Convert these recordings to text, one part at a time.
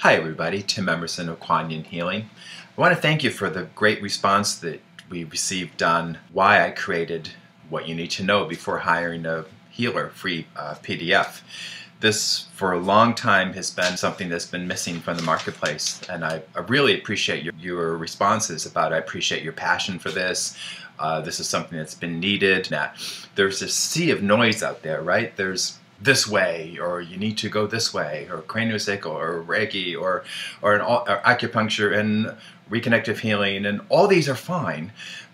Hi everybody, Tim Emerson of Kuan Yin Healing. I want to thank you for the great response that we received on why I created What You Need to Know Before Hiring a Healer free PDF. This, for a long time, has been something that's been missing from the marketplace, and I really appreciate your responses about it. I appreciate your passion for this. This is something that's been needed. Now, there's a sea of noise out there, right? There's this way, or you need to go this way, or craniosacral, or Reiki, or acupuncture and reconnective healing, and all these are fine,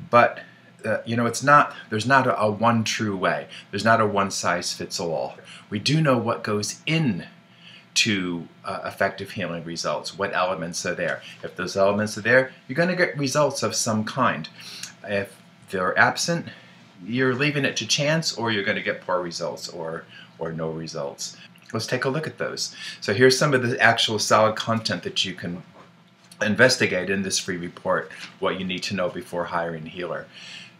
but there's not a one true way. There's not a one size fits all. We do know what goes in to effective healing results, what elements are there. If those elements are there, you're going to get results of some kind. If they're absent, you're leaving it to chance, or you're going to get poor results or no results. Let's take a look at those. So here's some of the actual solid content that you can investigate in this free report, What You Need to Know Before Hiring a Healer.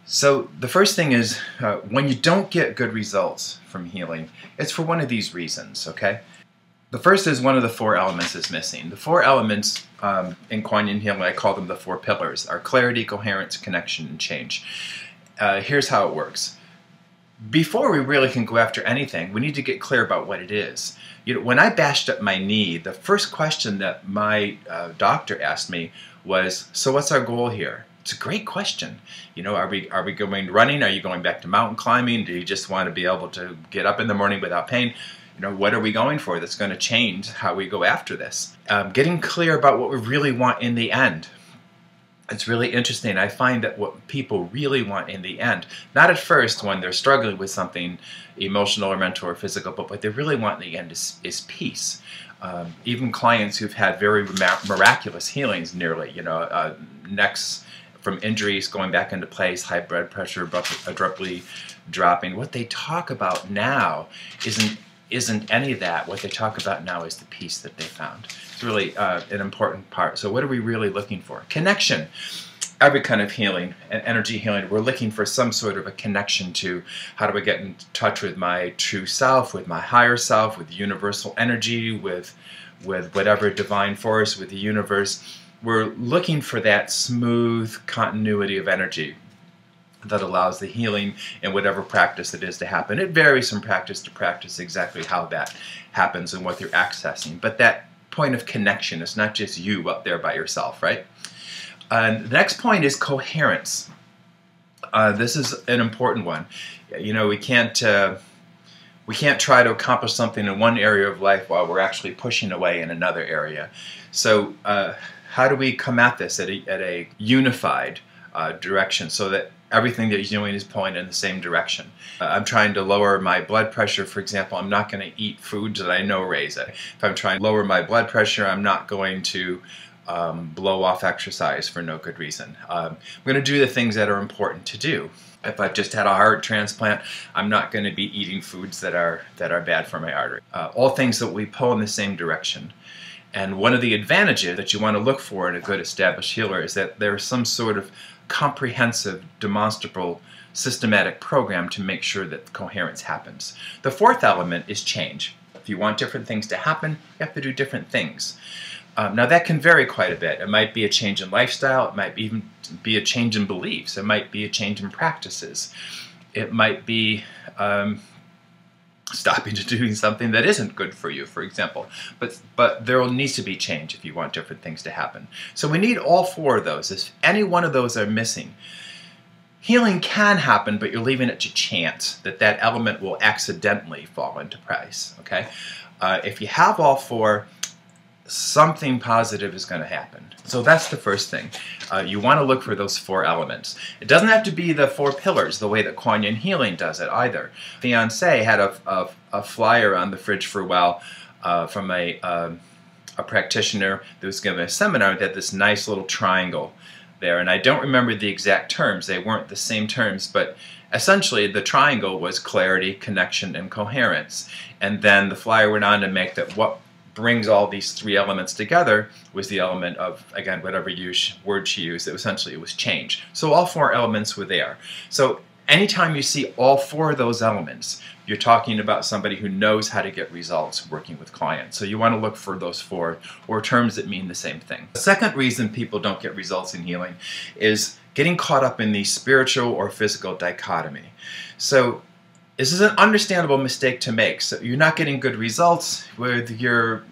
So the first thing is, when you don't get good results from healing, it's for one of these reasons, okay? The first is one of the four elements is missing. The four elements in Kuan Yin Healing, I call them the four pillars, are clarity, coherence, connection, and change. Here's how it works. Before we really can go after anything, we need to get clear about what it is. When I bashed up my knee, the first question that my doctor asked me was, so what's our goal here? It's a great question. Are we going running? Are you going back to mountain climbing? Do you just want to be able to get up in the morning without pain? What are we going for that's going to change how we go after this? Getting clear about what we really want in the end. It's really interesting. I find that what people really want in the end, not at first when they're struggling with something emotional or mental or physical, but what they really want in the end is peace. Even clients who've had very miraculous healings nearly, necks from injuries going back into place, high blood pressure abruptly dropping. What they talk about now isn't any of that. What they talk about now is the peace that they found. It's really an important part. So what are we really looking for? Connection. Every kind of healing and energy healing, we're looking for some sort of a connection to how do I get in touch with my true self, with my higher self, with universal energy, with whatever divine force, with the universe. We're looking for that smooth continuity of energy that allows the healing in whatever practice it is to happen. It varies from practice to practice exactly how that happens and what they're accessing. But that point of connection is not just you up there by yourself, right? The next point is coherence. This is an important one. We can't try to accomplish something in one area of life while we're actually pushing away in another area. So how do we come at this at a unified direction so that everything that you're doing is pulling in the same direction? I'm trying to lower my blood pressure, for example. I'm not going to eat foods that I know raise it. If I'm trying to lower my blood pressure, I'm not going to blow off exercise for no good reason. I'm going to do the things that are important to do. If I've just had a heart transplant, I'm not going to be eating foods that are bad for my artery. All things that we pull in the same direction. And one of the advantages that you want to look for in a good established healer is that there's some sort of comprehensive, demonstrable, systematic program to make sure that coherence happens. The fourth element is change. If you want different things to happen, you have to do different things. Now that can vary quite a bit. It might be a change in lifestyle, it might even be a change in beliefs, it might be a change in practices, it might be stopping to doing something that isn't good for you, for example. But there needs to be change if you want different things to happen. So we need all four of those. If any one of those are missing, healing can happen, but you're leaving it to chance that element will accidentally fall into place, okay? If you have all four, something positive is going to happen. So that's the first thing. You want to look for those four elements. It doesn't have to be the four pillars the way that Kuan Yin Healing does it either. Fiancé had a flyer on the fridge for a while from a practitioner that was giving a seminar that had this nice little triangle there. And I don't remember the exact terms. They weren't the same terms, but essentially the triangle was clarity, connection, and coherence. And then the flyer went on to make that what brings all these three elements together was the element of, again, whatever word she used, essentially it was change. So all four elements were there. So Anytime you see all four of those elements, you're talking about somebody who knows how to get results working with clients. So you want to look for those four, or terms that mean the same thing. The second reason people don't get results in healing is getting caught up in the spiritual or physical dichotomy. So this is an understandable mistake to make. So you're not getting good results with you're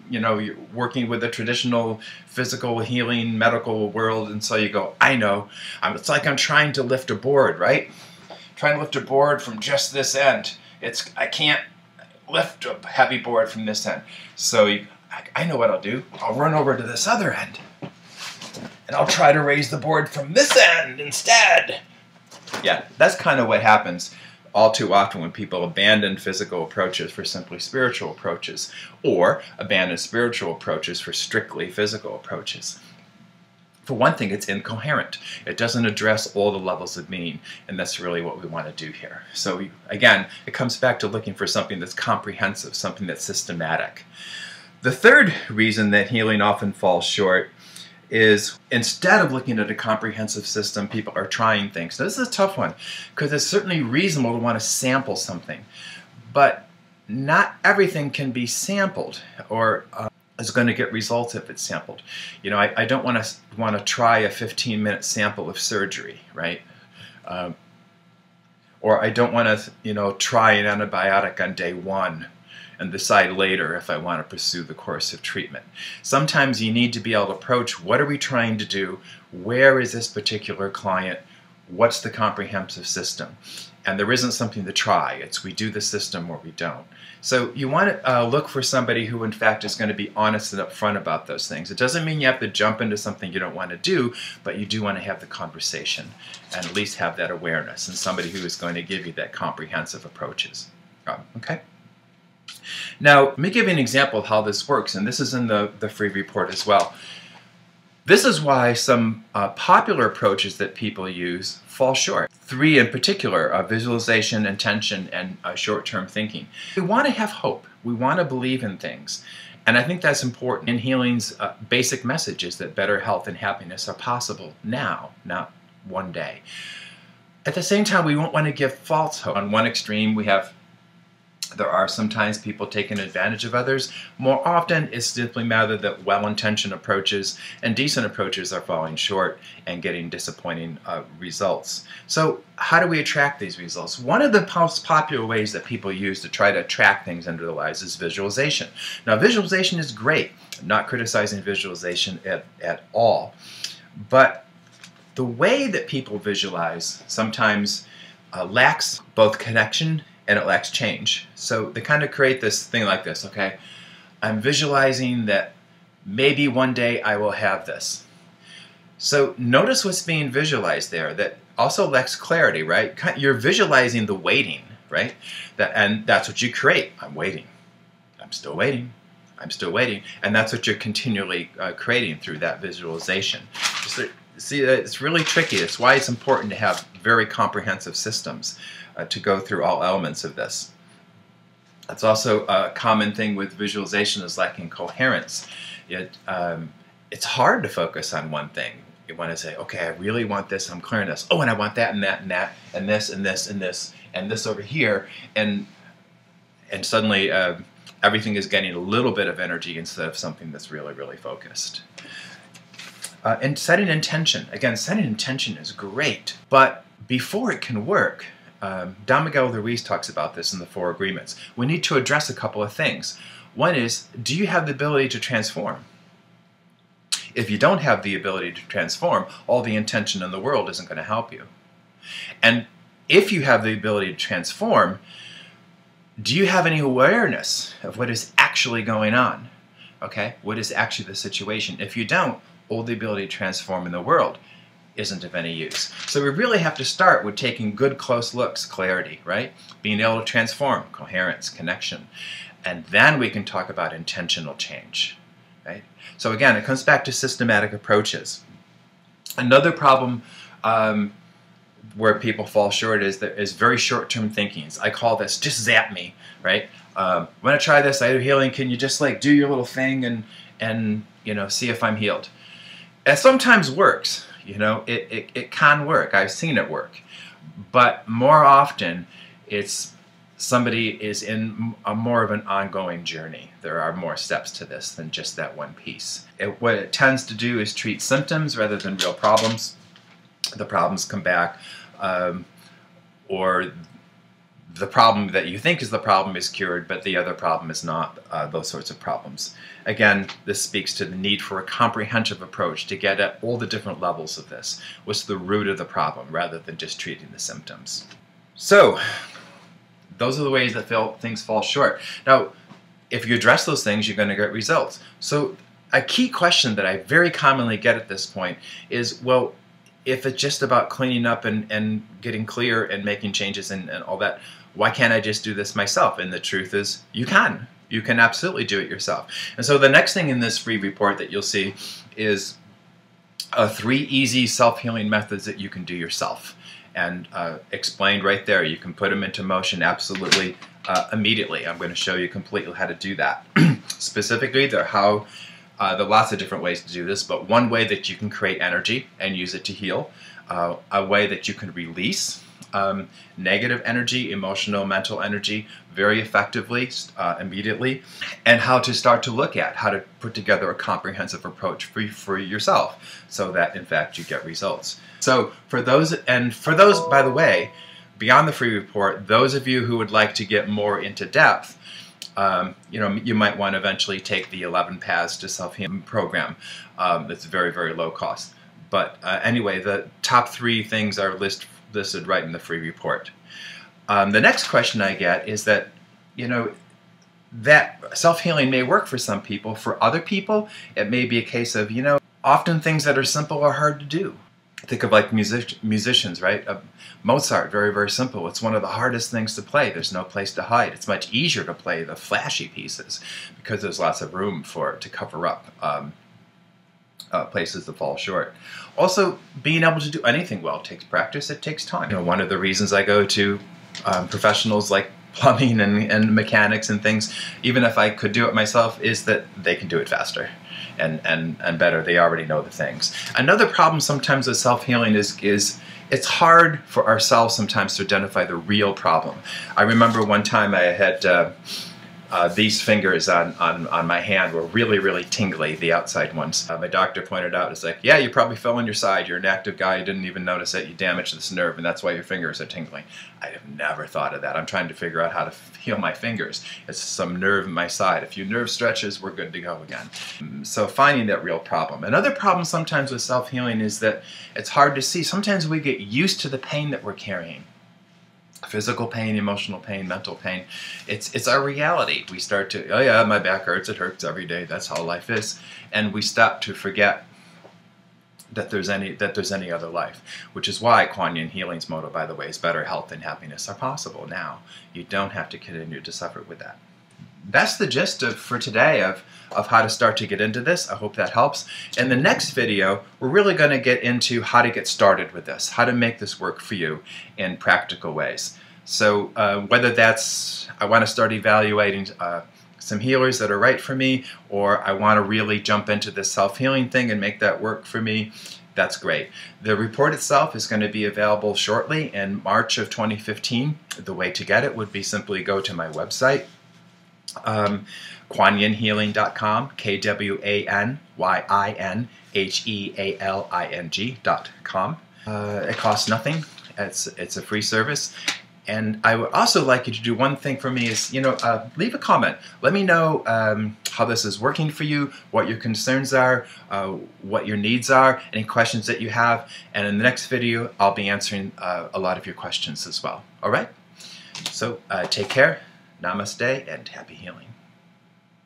working with the traditional physical healing medical world, and so you go, I know, it's like I'm trying to lift a board, right? Trying to lift a board from just this end. I can't lift a heavy board from this end. So I know what I'll do. I'll run over to this other end, and I'll try to raise the board from this end instead. Yeah, that's kind of what happens all too often when people abandon physical approaches for simply spiritual approaches, or abandon spiritual approaches for strictly physical approaches. For one thing, it's incoherent. It doesn't address all the levels of meaning, and that's really what we want to do here. So again, it comes back to looking for something that's comprehensive, something that's systematic. The third reason that healing often falls short is, instead of looking at a comprehensive system, people are trying things. Now, this is a tough one, because it's certainly reasonable to want to sample something, but not everything can be sampled or is going to get results if it's sampled. I don't want to try a 15-minute sample of surgery, right? Or I don't want to try an antibiotic on day 1 and decide later if I want to pursue the course of treatment. Sometimes you need to be able to approach, what are we trying to do? Where is this particular client? What's the comprehensive system? And there isn't something to try. It's we do the system or we don't. So you want to look for somebody who in fact is going to be honest and upfront about those things. It doesn't mean you have to jump into something you don't want to do, but you do want to have the conversation and at least have that awareness, and somebody who is going to give you that comprehensive approaches. Okay? Now, let me give you an example of how this works, and this is in the free report as well. This is why some popular approaches that people use fall short. 3 in particular, visualization, intention, and short-term thinking. We want to have hope. We want to believe in things. And I think that's important. In healing's basic message is that better health and happiness are possible now, not one day. At the same time, we won't want to give false hope. On one extreme, there are sometimes people taking advantage of others. More often, it's simply matter that well-intentioned approaches and decent approaches are falling short and getting disappointing results. So how do we attract these results? One of the most popular ways that people use to try to attract things into their lives is visualization. Now, visualization is great. I'm not criticizing visualization at all. But the way that people visualize sometimes lacks both connection and it lacks change. So they kind of create this thing like this, okay? I'm visualizing that maybe one day I will have this. So notice what's being visualized there. That also lacks clarity, right? You're visualizing the waiting, right? And that's what you create. I'm waiting. I'm still waiting. I'm still waiting. And that's what you're continually creating through that visualization. See, it's really tricky. That's why it's important to have very comprehensive systems to go through all elements of this. That's also a common thing with visualization, is lacking coherence. It's hard to focus on one thing. You want to say, okay, I really want this, I'm clearing this. Oh, and I want that and that and that, and this and this and this, and this over here. And suddenly everything is getting a little bit of energy instead of something that's really, really focused. And setting intention. Again, setting intention is great, but before it can work, Don Miguel Ruiz talks about this in the 4 Agreements. We need to address a couple of things. One is, do you have the ability to transform? If you don't have the ability to transform, all the intention in the world isn't going to help you. And if you have the ability to transform, do you have any awareness of what is actually going on? Okay, what is actually the situation? If you don't, all the ability to transform in the world isn't of any use. So we really have to start with taking good close looks, clarity, right? Being able to transform, coherence, connection. And then we can talk about intentional change, right? So again, it comes back to systematic approaches. Another problem where people fall short is very short-term thinking. I call this just zap me, right? When I try this, I do healing, can you just like do your little thing and see if I'm healed? It sometimes works. It can work. I've seen it work. But more often, it's somebody is in a more of an ongoing journey. There are more steps to this than just that one piece. What it tends to do is treat symptoms rather than real problems. The problems come back, or the problem that you think is the problem is cured, but the other problem is not, those sorts of problems. Again, this speaks to the need for a comprehensive approach to get at all the different levels of this. What's the root of the problem, rather than just treating the symptoms. So, those are the ways that things fall short. Now, if you address those things, you're going to get results. So, a key question that I very commonly get at this point is, well, if it's just about cleaning up and getting clear and making changes and all that, why can't I just do this myself? And the truth is, you can. You can absolutely do it yourself. And so the next thing in this free report that you'll see is 3 easy self-healing methods that you can do yourself. And explained right there. You can put them into motion absolutely immediately. I'm going to show you completely how to do that. Specifically, there are lots of different ways to do this, but one way that you can create energy and use it to heal, a way that you can release negative energy, emotional, mental energy very effectively, immediately, and how to start to look at how to put together a comprehensive approach for yourself so that in fact you get results. So for those, by the way, beyond the free report, those of you who would like to get more into depth, you might want to eventually take the 11 Paths to Self-Healing program. It's very, very low cost. But anyway, the top 3 things are listed right in the free report. The next question I get is that, that self-healing may work for some people. For other people, it may be a case of, often things that are simple are hard to do. Think of like musicians, right? Mozart, very, very simple. It's one of the hardest things to play. There's no place to hide. It's much easier to play the flashy pieces because there's lots of room to cover up places that fall short. Also, being able to do anything well takes practice. It takes time. One of the reasons I go to professionals like plumbing and mechanics and things, even if I could do it myself, is that they can do it faster and better. They already know the things. Another problem sometimes with self-healing is it's hard for ourselves sometimes to identify the real problem. I remember one time I had these fingers on my hand were really, really tingly, the outside ones. My doctor pointed out, it's like, yeah, you probably fell on your side. You're an active guy. You didn't even notice it. You damaged this nerve, and that's why your fingers are tingling. I have never thought of that. I'm trying to figure out how to heal my fingers. It's some nerve in my side. A few nerve stretches, we're good to go again. So finding that real problem. Another problem sometimes with self-healing is that it's hard to see. Sometimes we get used to the pain that we're carrying. Physical pain, emotional pain, mental pain. It's our reality. We start to, oh yeah, my back hurts, it hurts every day, that's how life is. And we stop to forget that there's any other life. Which is why Kuan Yin Healing's motto, by the way, is better health and happiness are possible now. You don't have to continue to suffer with that. That's the gist for today of how to start to get into this. I hope that helps. In the next video, we're really going to get into how to get started with this, how to make this work for you in practical ways. So whether that's, I want to start evaluating some healers that are right for me, or I want to really jump into this self-healing thing and make that work for me, that's great. The report itself is going to be available shortly in March of 2015. The way to get it would be simply go to my website, KwanYinHealing.com, KwanYinHealing.com. It costs nothing. It's a free service. And I would also like you to do one thing for me is, leave a comment. Let me know how this is working for you, what your concerns are, what your needs are, any questions that you have. And in the next video, I'll be answering a lot of your questions as well. All right? So take care, namaste, and happy healing.